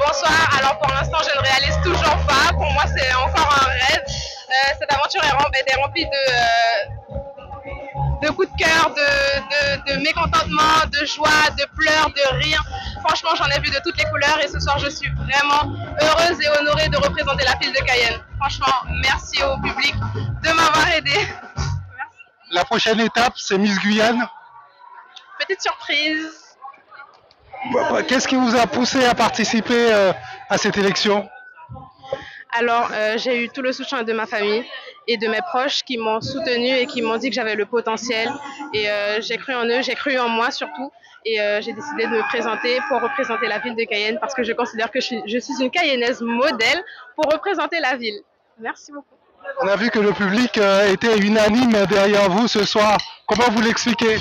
Bonsoir, alors pour l'instant je ne réalise toujours pas, pour moi c'est encore un rêve. Cette aventure est remplie de coups de cœur, de mécontentement, de joie, de pleurs, de rires. Franchement j'en ai vu de toutes les couleurs et ce soir je suis vraiment heureuse et honorée de représenter la ville de Cayenne. Franchement merci au public de m'avoir aidée. Merci. La prochaine étape c'est Miss Guyane. Petite surprise. Qu'est-ce qui vous a poussé à participer à cette élection? Alors, j'ai eu tout le soutien de ma famille et de mes proches qui m'ont soutenue et qui m'ont dit que j'avais le potentiel. Et j'ai cru en eux, j'ai cru en moi surtout. Et j'ai décidé de me présenter pour représenter la ville de Cayenne parce que je considère que je suis une Cayennaise modèle pour représenter la ville. Merci beaucoup. On a vu que le public était unanime derrière vous ce soir. Comment vous l'expliquez?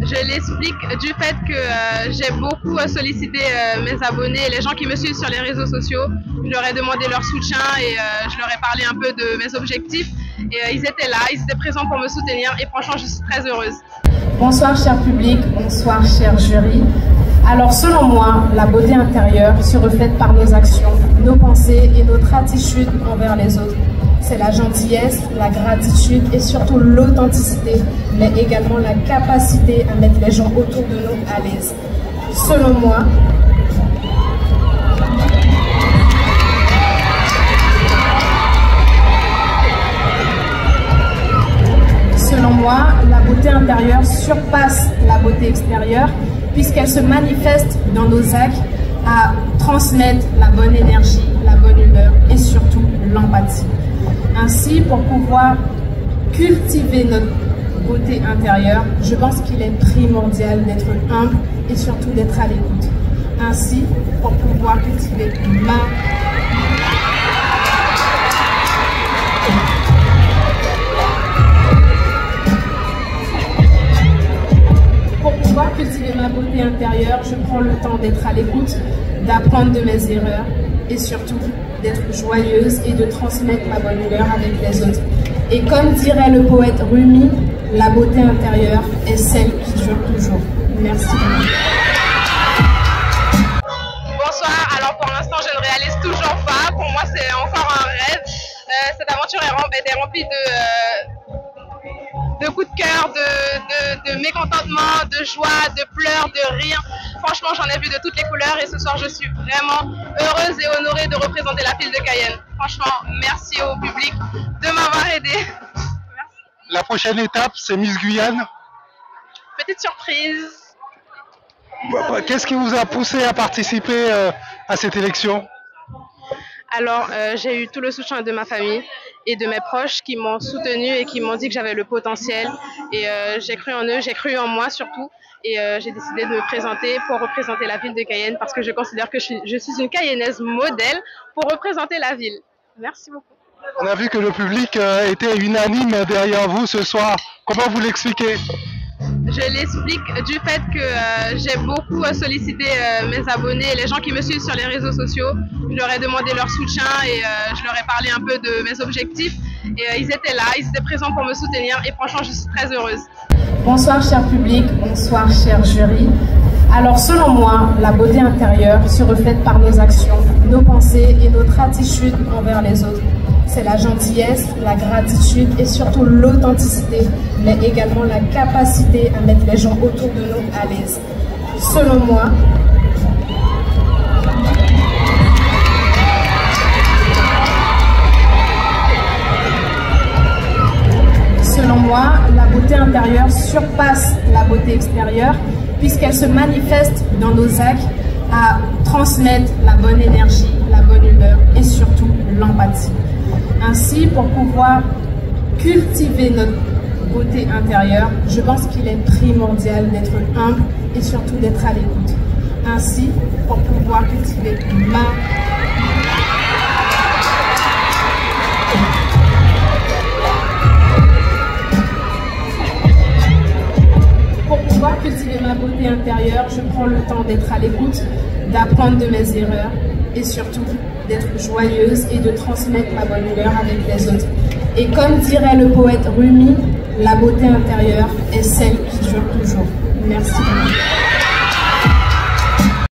Je l'explique du fait que j'ai beaucoup sollicité mes abonnés, les gens qui me suivent sur les réseaux sociaux. Je leur ai demandé leur soutien et je leur ai parlé un peu de mes objectifs. Et ils étaient là, ils étaient présents pour me soutenir et franchement, je suis très heureuse. Bonsoir cher public, bonsoir cher jury. Alors selon moi, la beauté intérieure se reflète par nos actions, nos pensées et notre attitude envers les autres. C'est la gentillesse, la gratitude et surtout l'authenticité, mais également la capacité à mettre les gens autour de nous à l'aise. Selon moi, la beauté intérieure surpasse la beauté extérieure puisqu'elle se manifeste dans nos actes à transmettre la bonne énergie, la bonne humeur et surtout l'empathie. Ainsi, pour pouvoir cultiver notre beauté intérieure, je pense qu'il est primordial d'être humble et surtout d'être à l'écoute. Ainsi, pour pouvoir cultiver ma beauté intérieure, je prends le temps d'être à l'écoute, d'apprendre de mes erreurs et surtout d'être joyeuse et de transmettre ma bonne humeur avec les autres. Et comme dirait le poète Rumi, la beauté intérieure est celle qui dure toujours. Merci. Bonsoir, alors pour l'instant je ne réalise toujours pas, pour moi c'est encore un rêve. Cette aventure est remplie de coups de cœur, de mécontentement, de joie, de pleurs, de rires. Franchement, j'en ai vu de toutes les couleurs et ce soir, je suis vraiment heureuse et honorée de représenter la ville de Cayenne. Franchement, merci au public de m'avoir aidée. Merci. La prochaine étape, c'est Miss Guyane. Petite surprise. Qu'est-ce qui vous a poussé à participer à cette élection? Alors, j'ai eu tout le soutien de ma famille et de mes proches qui m'ont soutenue et qui m'ont dit que j'avais le potentiel. Et j'ai cru en eux, j'ai cru en moi surtout. Et j'ai décidé de me présenter pour représenter la ville de Cayenne parce que je considère que je suis une Cayennaise modèle pour représenter la ville. Merci beaucoup. On a vu que le public était unanime derrière vous ce soir. Comment vous l'expliquez? Je l'explique du fait que j'ai beaucoup sollicité mes abonnés, les gens qui me suivent sur les réseaux sociaux. Je leur ai demandé leur soutien et je leur ai parlé un peu de mes objectifs. Et ils étaient là, ils étaient présents pour me soutenir et franchement, je suis très heureuse. Bonsoir cher public, bonsoir cher jury. Alors selon moi, la beauté intérieure se reflète par nos actions, nos pensées et notre attitude envers les autres. C'est la gentillesse, la gratitude et surtout l'authenticité, mais également la capacité à mettre les gens autour de nous à l'aise. Selon moi, la beauté intérieure surpasse la beauté extérieure puisqu'elle se manifeste dans nos actes à transmettre la bonne énergie, la bonne humeur et surtout l'empathie. Ainsi, pour pouvoir cultiver notre beauté intérieure, je pense qu'il est primordial d'être humble et surtout d'être à l'écoute. Ainsi, pour pouvoir cultiver ma beauté intérieure, je prends le temps d'être à l'écoute, d'apprendre de mes erreurs et surtout d'être joyeuse et de transmettre ma bonne humeur avec les autres. Et comme dirait le poète Rumi, la beauté intérieure est celle qui dure toujours. Merci.